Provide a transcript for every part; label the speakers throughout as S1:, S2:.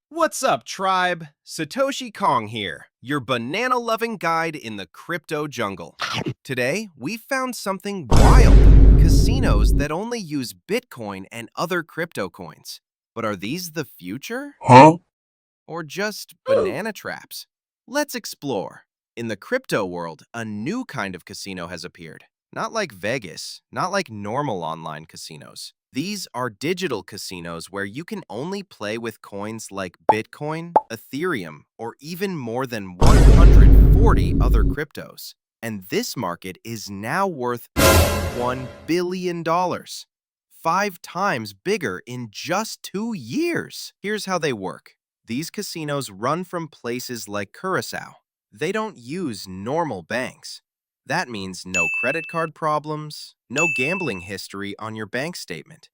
S1: What's up, tribe? Satoshi Kong here, your banana-loving guide in the crypto jungle. Today, we found something wild. Casinos that only use Bitcoin and other crypto coins. But are these the future?
S2: Huh?
S1: Or just banana traps? Let's explore. In the crypto world, a new kind of casino has appeared. Not like Vegas, not like normal online casinos. These are digital casinos where you can only play with coins like Bitcoin, Ethereum, or even more than 140 other cryptos. And this market is now worth $1 billion. 5 times bigger in just 2 years. Here's how they work. These casinos run from places like Curacao. They don't use normal banks. That means no credit card problems, no gambling history on your bank statement.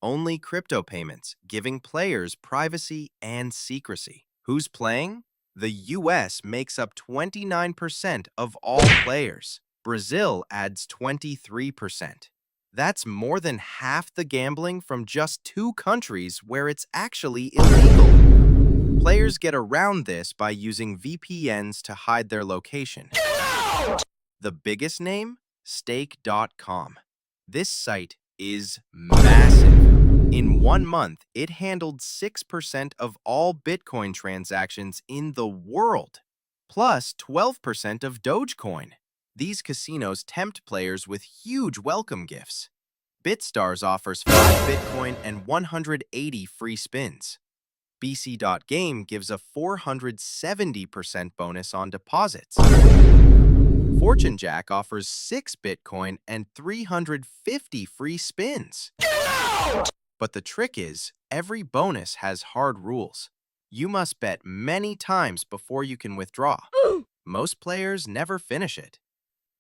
S1: Only crypto payments, giving players privacy and secrecy. Who's playing? The US makes up 29% of all players. Brazil adds 23%. That's more than half the gambling from just 2 countries where it's actually illegal. Players get around this by using VPNs to hide their location. The biggest name? Stake.com. This site is massive. In 1 month, it handled 6% of all Bitcoin transactions in the world, plus 12% of Dogecoin. These casinos tempt players with huge welcome gifts. BitStarz offers 5 Bitcoin and 180 free spins. BC.Game gives a 470% bonus on deposits. Fortune Jack offers 6 Bitcoin and 350 free spins. But the trick is, every bonus has hard rules. You must bet many times before you can withdraw. Most players never finish it.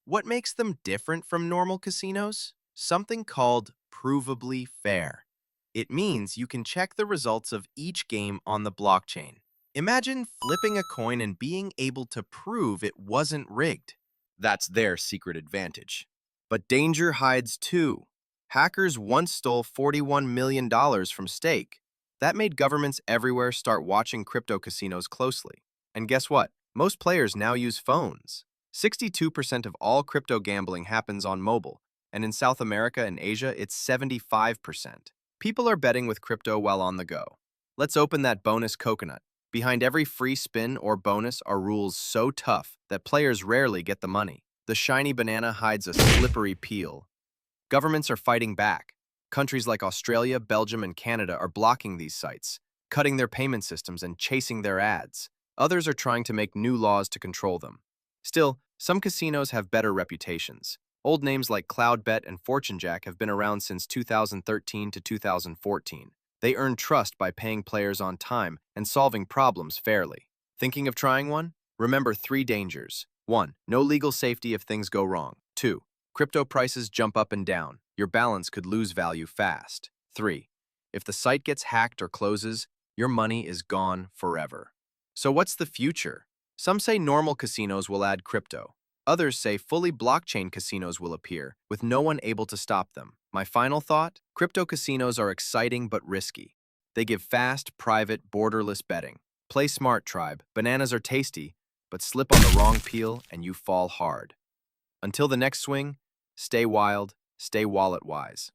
S1: What makes them different from normal casinos? Something called provably fair. It means you can check the results of each game on the blockchain. Imagine flipping a coin and being able to prove it wasn't rigged. That's their secret advantage. But danger hides too. Hackers once stole $41 million from Stake. That made governments everywhere start watching crypto casinos closely. And guess what? Most players now use phones. 62% of all crypto gambling happens on mobile, and in South America and Asia, it's 75%. People are betting with crypto while on the go. Let's open that bonus coconut. Behind every free spin or bonus are rules so tough that players rarely get the money. The shiny banana hides a slippery peel. Governments are fighting back. Countries like Australia, Belgium, and Canada are blocking these sites, cutting their payment systems and chasing their ads. Others are trying to make new laws to control them. Still, some casinos have better reputations. Old names like Cloudbet and Fortune Jack have been around since 2013 to 2014. They earn trust by paying players on time and solving problems fairly. Thinking of trying one? Remember 3 dangers. 1. No legal safety if things go wrong. 2. Crypto prices jump up and down. Your balance could lose value fast. 3. If the site gets hacked or closes, your money is gone forever. So what's the future? Some say normal casinos will add crypto. Others say fully blockchain casinos will appear, with no one able to stop them. My final thought? Crypto casinos are exciting but risky. They give fast, private, borderless betting. Play smart, tribe. Bananas are tasty, but slip on the wrong peel and you fall hard. Until the next swing, stay wild, stay wallet-wise.